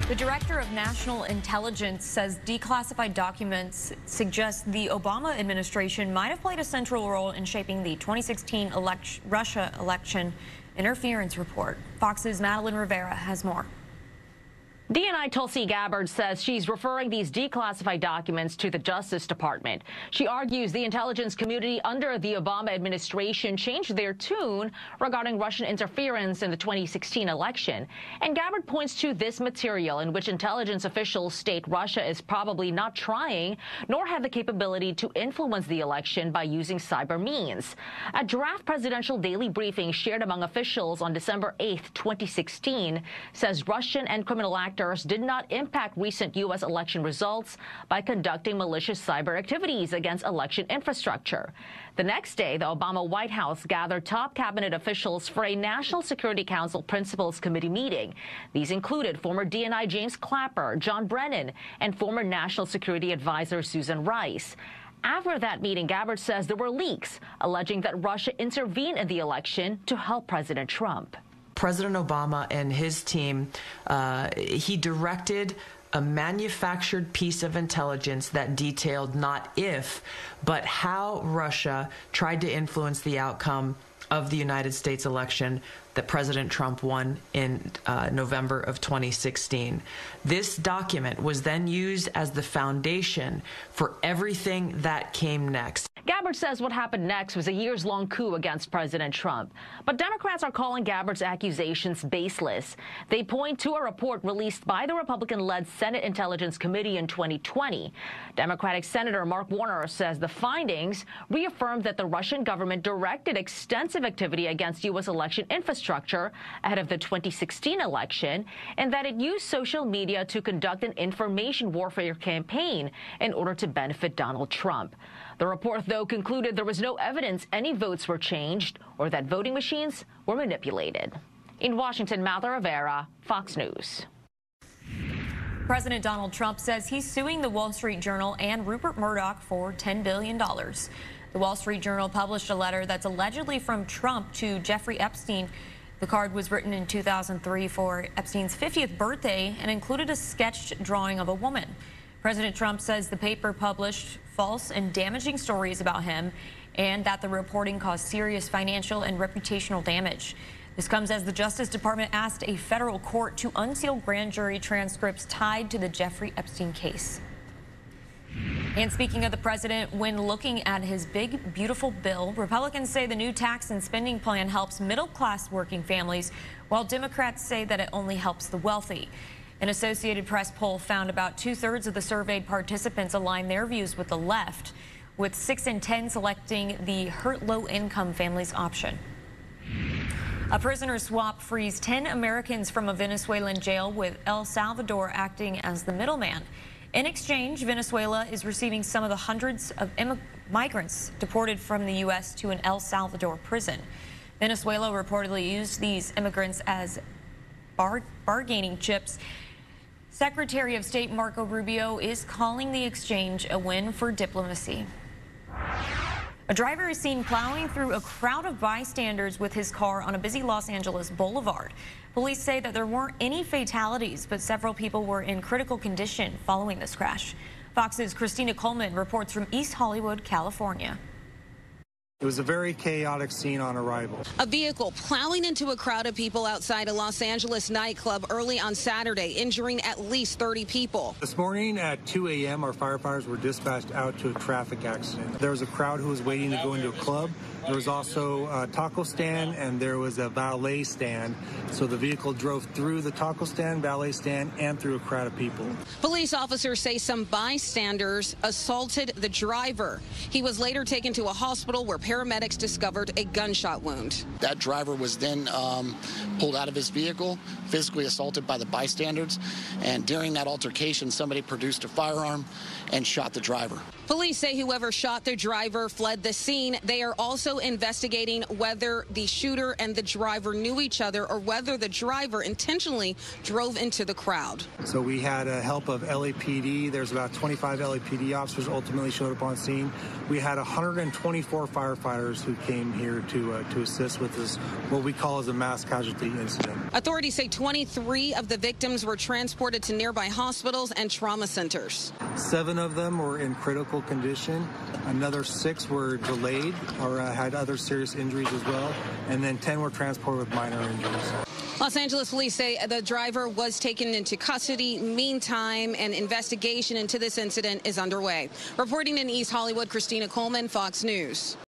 The director of national intelligence says declassified documents suggest the Obama administration might have played a central role in shaping the 2016 Russia election interference report. Fox's Madeline Rivera has more. DNI Tulsi Gabbard says she's referring these declassified documents to the Justice Department. She argues the intelligence community under the Obama administration changed their tune regarding Russian interference in the 2016 election. And Gabbard points to this material in which intelligence officials state Russia is probably not trying nor have the capability to influence the election by using cyber means. A draft presidential daily briefing shared among officials on December 8, 2016 says Russian and criminal actors did not impact recent U.S. election results by conducting malicious cyber activities against election infrastructure. The next day, the Obama White House gathered top cabinet officials for a National Security Council Principals Committee meeting. These included former DNI James Clapper, John Brennan, and former National Security Advisor Susan Rice. After that meeting, Gabbard says there were leaks alleging that Russia intervened in the election to help President Trump. President Obama and his team, he directed a manufactured piece of intelligence that detailed not if, but how Russia tried to influence the outcome of the United States election that President Trump won in November of 2016. This document was then used as the foundation for everything that came next. Gabbard says what happened next was a years-long coup against President Trump. But Democrats are calling Gabbard's accusations baseless. They point to a report released by the Republican-led Senate Intelligence Committee in 2020. Democratic Senator Mark Warner says the findings reaffirmed that the Russian government directed extensive activity against U.S. election infrastructure ahead of the 2016 election, and that it used social media to conduct an information warfare campaign in order to benefit Donald Trump. The report, though, concluded there was no evidence any votes were changed or that voting machines were manipulated. In Washington, Madeline Rivera, Fox News. President Donald Trump says he's suing the Wall Street Journal and Rupert Murdoch for $10 billion. The Wall Street Journal published a letter that's allegedly from Trump to Jeffrey Epstein. The card was written in 2003 for Epstein's 50th birthday and included a sketched drawing of a woman. President Trump says the paper published false and damaging stories about him and that the reporting caused serious financial and reputational damage. This comes as the Justice Department asked a federal court to unseal grand jury transcripts tied to the Jeffrey Epstein case. And speaking of the president, when looking at his big, beautiful bill, Republicans say the new tax and spending plan helps middle-class working families, while Democrats say that it only helps the wealthy. An Associated Press poll found about 2/3 of the surveyed participants align their views with the left, with 6 in 10 selecting the hurt low-income families option. A prisoner swap frees 10 Americans from a Venezuelan jail, with El Salvador acting as the middleman. In exchange, Venezuela is receiving some of the hundreds of migrants deported from the U.S. to an El Salvador prison. Venezuela reportedly used these immigrants as bargaining chips. Secretary of State Marco Rubio is calling the exchange a win for diplomacy. A driver is seen plowing through a crowd of bystanders with his car on a busy Los Angeles boulevard. Police say that there weren't any fatalities, but several people were in critical condition following this crash. Fox's Christina Coleman reports from East Hollywood, California. It was a very chaotic scene on arrival. A vehicle plowing into a crowd of people outside a Los Angeles nightclub early on Saturday, injuring at least 30 people. This morning at 2 a.m., our firefighters were dispatched out to a traffic accident. There was a crowd who was waiting to go into a club. There was also a taco stand and there was a valet stand. So the vehicle drove through the taco stand, valet stand, and through a crowd of people. Police officers say some bystanders assaulted the driver. He was later taken to a hospital where paramedics discovered a gunshot wound. That driver was then pulled out of his vehicle, physically assaulted by the bystanders, and during that altercation, somebody produced a firearm and shot the driver. Police say whoever shot the driver fled the scene. They are also also investigating whether the shooter and the driver knew each other or whether the driver intentionally drove into the crowd. So we had help of LAPD. There's about 25 LAPD officers ultimately showed up on scene. We had 124 firefighters who came here to assist with this, what we call as a mass casualty incident. Authorities say 23 of the victims were transported to nearby hospitals and trauma centers. 7 of them were in critical condition. Another 6 were delayed or had other serious injuries as well. And then 10 were transported with minor injuries. Los Angeles police say the driver was taken into custody. Meantime, an investigation into this incident is underway. Reporting in East Hollywood, Christina Coleman, Fox News.